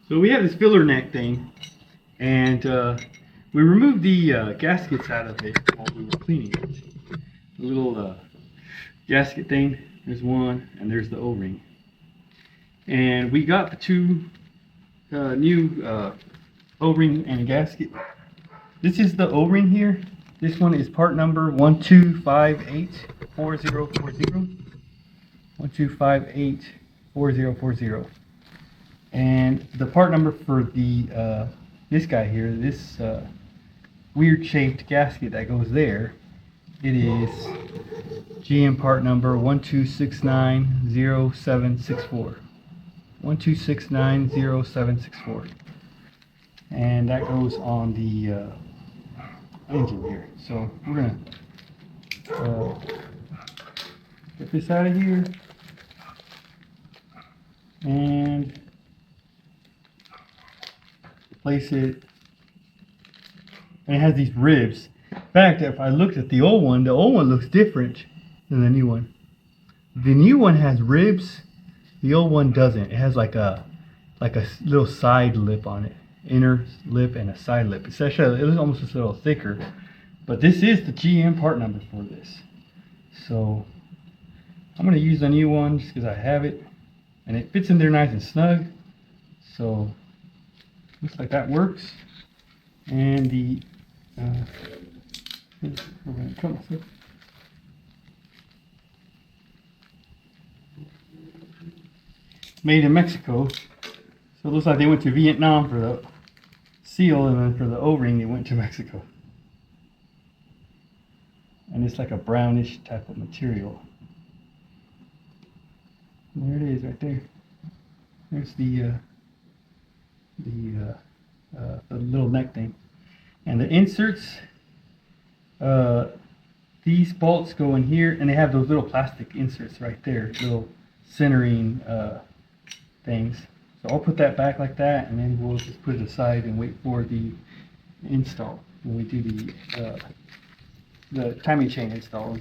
So we have this filler neck thing, and we removed the gaskets out of it while we were cleaning it. The little gasket thing, there's one, and there's the O-ring. And we got the two new O-ring and gasket. This is the O-ring here. This one is part number 12584040. 12584040. And the part number for the this guy here, this weird shaped gasket that goes there, it is GM part number 12690764. 12690764. And that goes on the engine here. So we're gonna get this out of here and place it. And it has these ribs. In fact, if I looked at the old one looks different than the new one. The new one has ribs, the old one doesn't. It has like a little side lip on it, inner lip and a side lip. It's actually, it was almost a little thicker, but this is the GM part number for this. So I'm going to use the new one just because I have it, and it fits in there nice and snug. So looks like that works. And the made in Mexico. So it looks like they went to Vietnam for the seal, and then for the O-ring they went to Mexico. And it's like a brownish type of material. And there it is right there. There's the little neck thing. And the inserts, these bolts go in here, and they have those little plastic inserts right there, little centering things. So I'll put that back like that, and then we'll just put it aside and wait for the install when we do the timing chain install.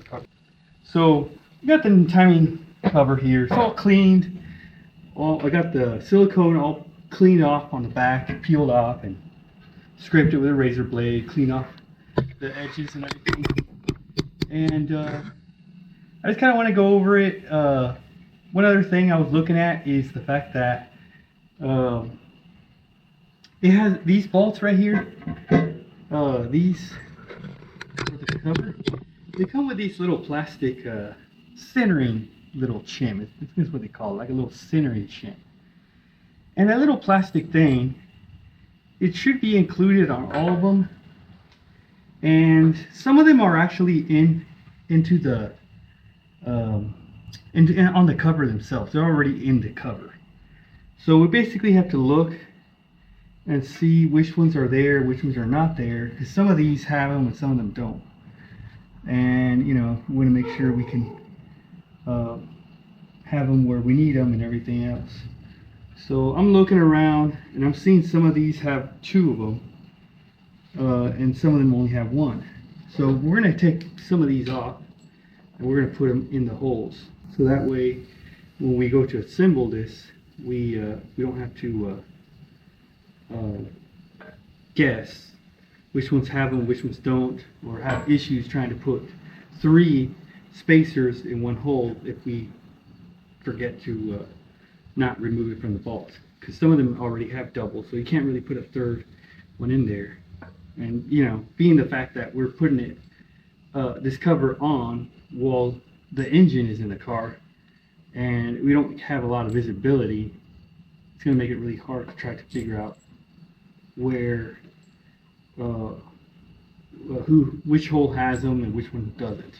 So we got the timing cover here. It's all cleaned. I got the silicone all cleaned off on the back, peeled off, and scraped it with a razor blade, clean off the edges and everything. And I just kind of want to go over it. One other thing I was looking at is the fact that it has these bolts right here. These for the cover. They come with these little plastic centering little shim. It's what they call it, like a little centering shim. And that little plastic thing, it should be included on all of them. And some of them are actually into the on the cover themselves. They're already in the cover. So we basically have to look and see which ones are there, which ones are not there, because some of these have them and some of them don't. And you know, we want to make sure we can have them where we need them and everything else. So I'm looking around and I'm seeing some of these have two of them, and some of them only have one. So we're going to take some of these off and we're going to put them in the holes. So that way, when we go to assemble this, we don't have to guess which ones have them, which ones don't, or have issues trying to put 3 spacers in one hole if we forget to not remove it from the bolts, because some of them already have double, so you can't really put a third one in there. And you know, being the fact that we're putting it this cover on while the engine is in the car and we don't have a lot of visibility, it's going to make it really hard to try to figure out where which hole has them and which one doesn't.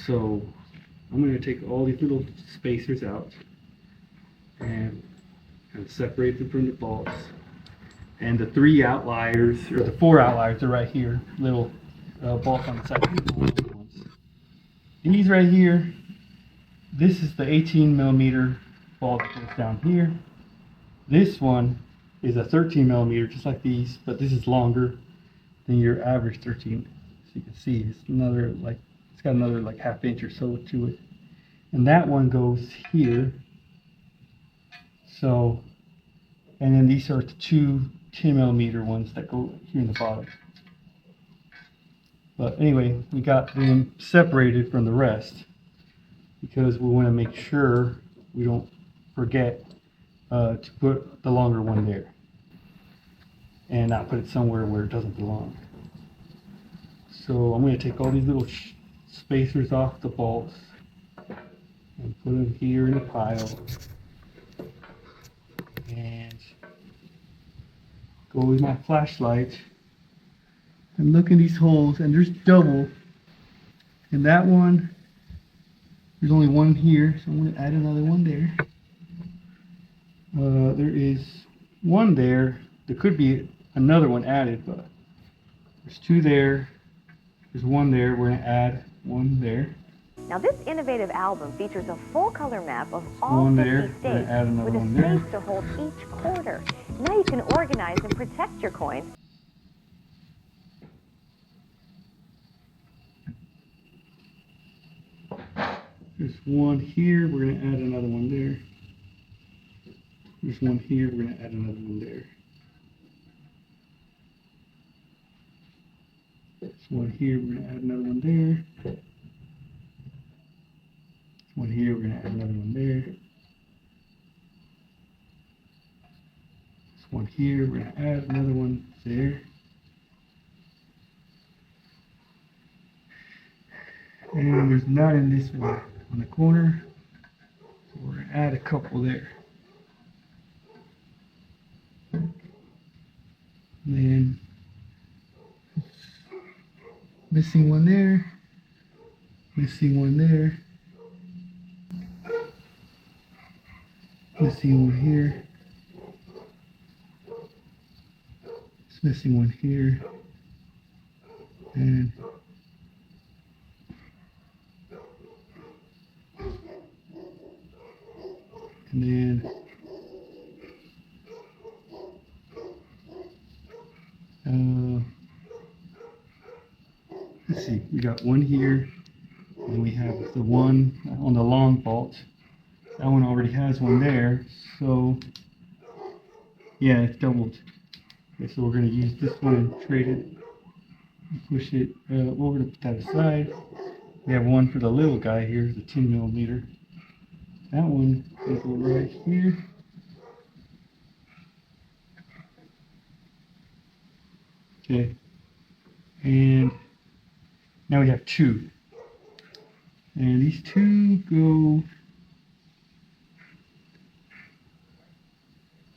So I'm going to take all these little spacers out and kind of separate them from the bolts. And the 3 outliers, or the 4 outliers, are right here. Little bolts on the side. These right here, this is the 18mm bolt that goes down here. This one is a 13mm, just like these, but this is longer than your average 13. So you can see it's another, like, it's got another like ½ inch or so to it. And that one goes here. So And then these are the two 10mm ones that go here in the bottom. But anyway, we got them separated from the rest because we want to make sure we don't forget to put the longer one there and not put it somewhere where it doesn't belong. So I'm going to take all these little spacers off the bolts and put them here in a pile and go with my flashlight and look in these holes, and there's double. And that one, there's only one here, so I'm going to add another one there. There is one there. There could be another one added, but there's two there. There's one there. We're going to add one there. Now this innovative album features a full color map of all One 50 there. states Add another with a one there. space to hold each quarter. Now you can organize and protect your coins. There's one here. We're going to add another one there. There's one here. We're going to add another one there. There's one here. We're going to add another one there. There's one here. We're going to add another one there. There's one here. We're going to add another one there. And there's not in this one on the corner, so we're going to add a couple there. And then missing one there, missing one there, missing one here, it's missing one here, and then let's see, we got one here, and we have the one on the long bolt. That one already has one there, so yeah, it's doubled. Okay, so we're going to use this one and trade it, push it. We're going to put that aside. We have one for the little guy here, the 10mm. That one will go right here. Okay, and now we have two. And these two go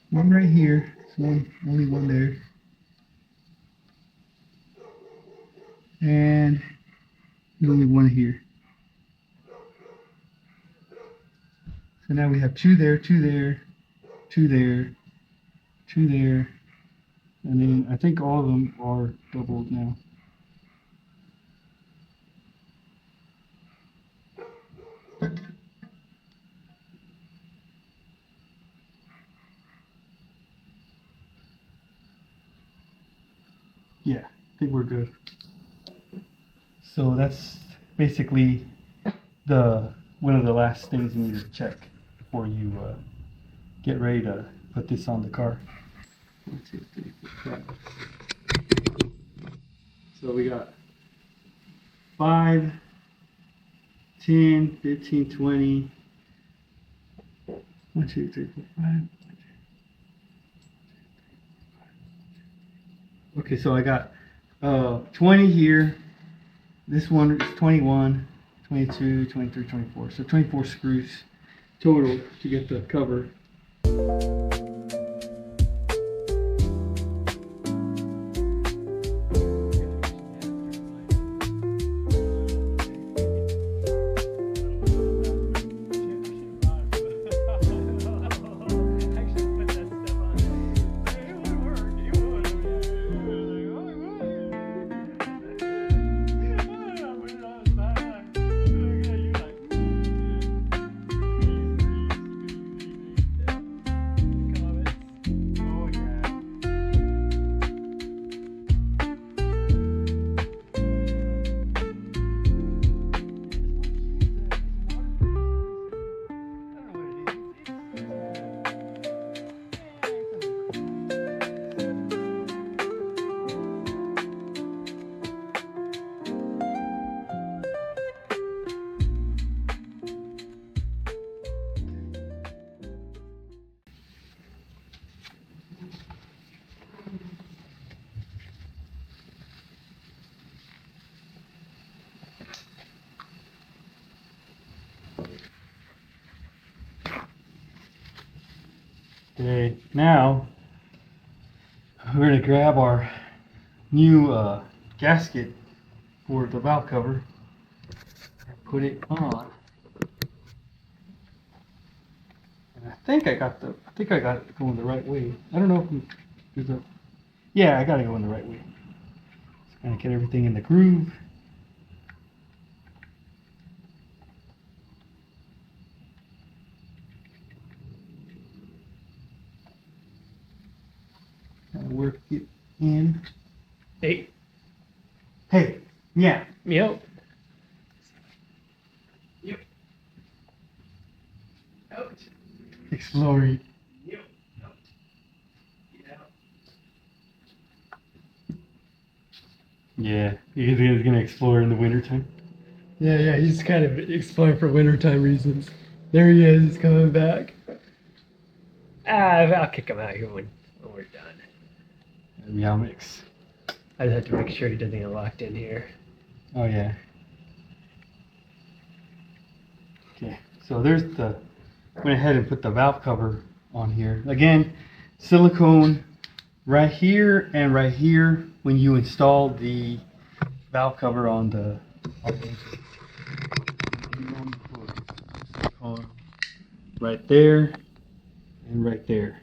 one right here. There's one, only one there. And there's only one here. So now we have two there, two there, two there, two there, and then I think all of them are doubled now. Yeah, I think we're good. So that's basically one of the last things you need to check before you get ready to put this on the car. 1, 2, 3, 4, 5. So we got 5, 10, 15, 20. 1, 2, 3, 4, 5. Okay, so I got 20 here. This one is 21, 22, 23, 24. So 24 screws total to get the cover. Okay, now we're gonna grab our new gasket for the valve cover and put it on. And I think I got it going the right way. I don't know if there's a, yeah, I got it going the right way. Just gonna get everything in the groove. And work it in. Hey. Hey, yeah. Yep. Yep. Out. Exploring. Yep. Out. Get out. Yeah, you think it's gonna explore in the wintertime? Yeah, he's kind of exploring for wintertime reasons. There he is, he's coming back. I'll kick him out here when we're done. Yeah, I'll mix. I just have to make sure he doesn't get locked in here. Oh yeah. Okay, so there's the, went ahead and put the valve cover on here. Again, silicone right here and right here when you install the valve cover on the silicone right there and right there.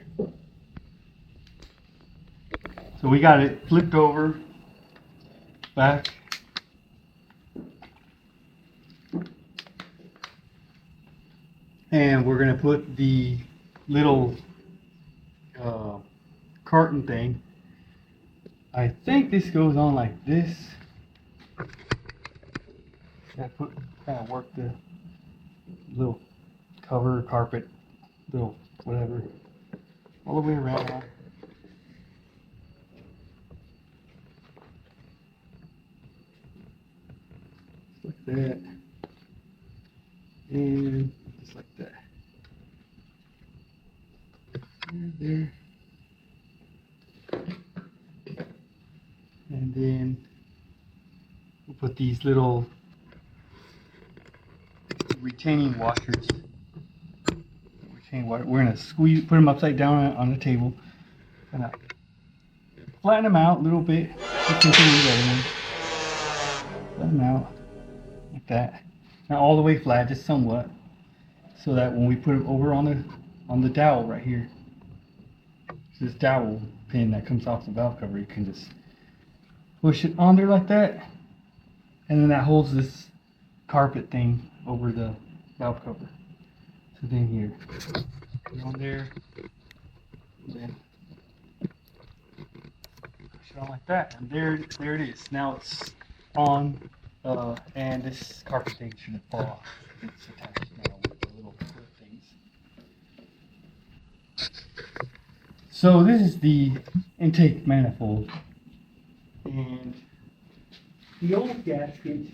So we got it flipped over back. And we're going to put the little carton thing. I think this goes on like this. I put, kind of work the little cover, carpet, little whatever, all the way around. Just like that. And just like that. There. And then we'll put these little retaining washers. We're gonna squeeze, put them upside down on the table, kind of flatten them out a little bit. Flatten them out like that. Not all the way flat, just somewhat, so that when we put it over on the dowel right here, this dowel pin that comes off the valve cover, you can just push it on there like that, and then that holds this carpet thing over the valve cover. So then here, put it on there, and then push it on like that, and there it is. Now it's on, and this carpet thing shouldn't fall off. It's attached now with the little clip things. So this is the intake manifold, and the old gasket.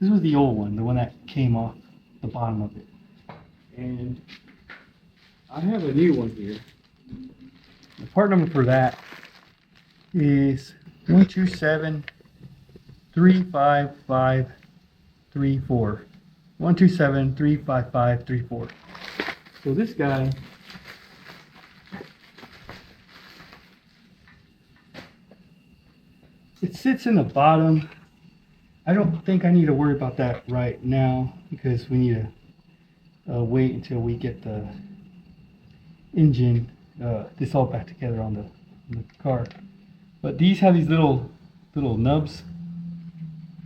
This was the old one, the one that came off the bottom of it. And I have a new one here. The part number for that is 127-35534. 127-35534. So this guy, it sits in the bottom. I don't think I need to worry about that right now because we need to wait until we get the engine, this all back together on the car. But these have these little nubs.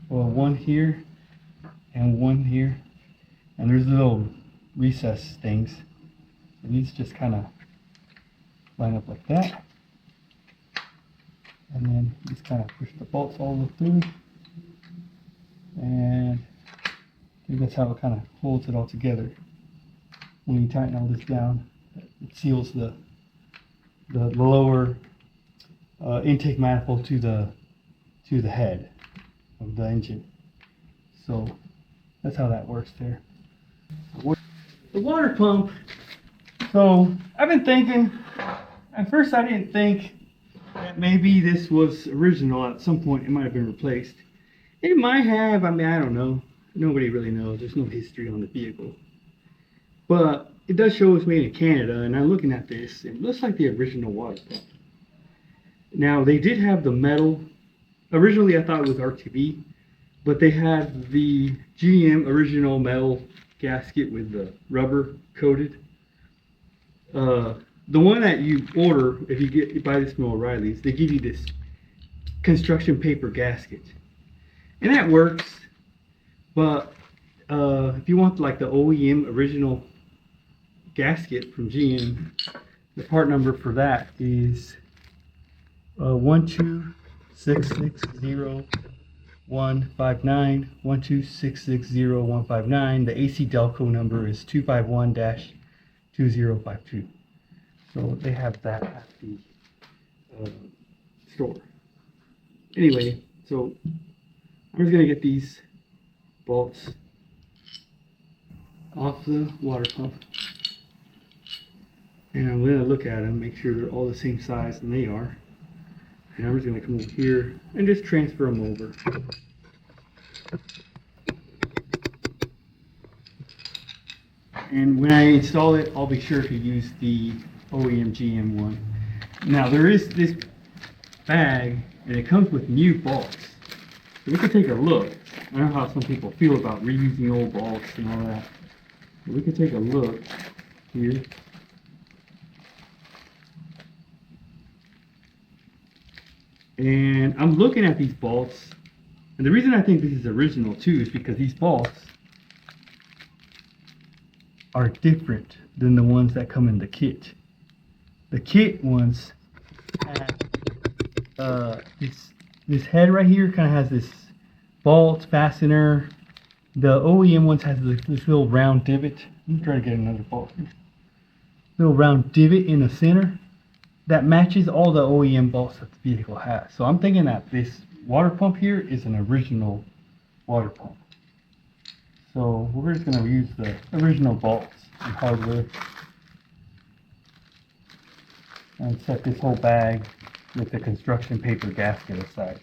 Well, one here and one here, and there's little recess things. And these just kind of line up like that, and then just kind of push the bolts all the way through. And I think that's how it kind of holds it all together. When you tighten all this down, it seals the lower intake manifold to the head of the engine. So that's how that works there. The water pump. So I've been thinking. At first, I didn't think that maybe this was original. At some point, it might have been replaced. It might have, I mean, I don't know. Nobody really knows. There's no history on the vehicle. But it does show it's made in Canada, and I'm looking at this, it looks like the original water pump. Now, they did have the metal. Originally, I thought it was RTB, but they had the GM original metal gasket with the rubber coated. The one that you order, if you buy this from O'Reilly's, they give you this construction paper gasket. And that works, but if you want like the OEM original gasket from GM, the part number for that is 12660 159 12660 The AC Delco number is 251-2052. So they have that at the store. Anyway, so I'm just gonna get these bolts off the water pump, and I'm gonna look at them, make sure they're all the same size, and they are. And I'm just gonna come over here and just transfer them over. And when I install it, I'll be sure to use the OEM GM one. Now there is this bag, and it comes with new bolts. So we can take a look. I know how some people feel about reusing old bolts and all that. But we can take a look here. And I'm looking at these bolts, and the reason I think this is original too is because these bolts are different than the ones that come in the kit. The kit ones have this head right here kind of has this bolt fastener. The OEM ones has this little round divot. I'm trying to get another bolt here. Little round divot in the center that matches all the OEM bolts that the vehicle has. So I'm thinking that this water pump here is an original water pump. So we're just going to use the original bolts and hardware and set this whole bag with the construction paper gasket aside.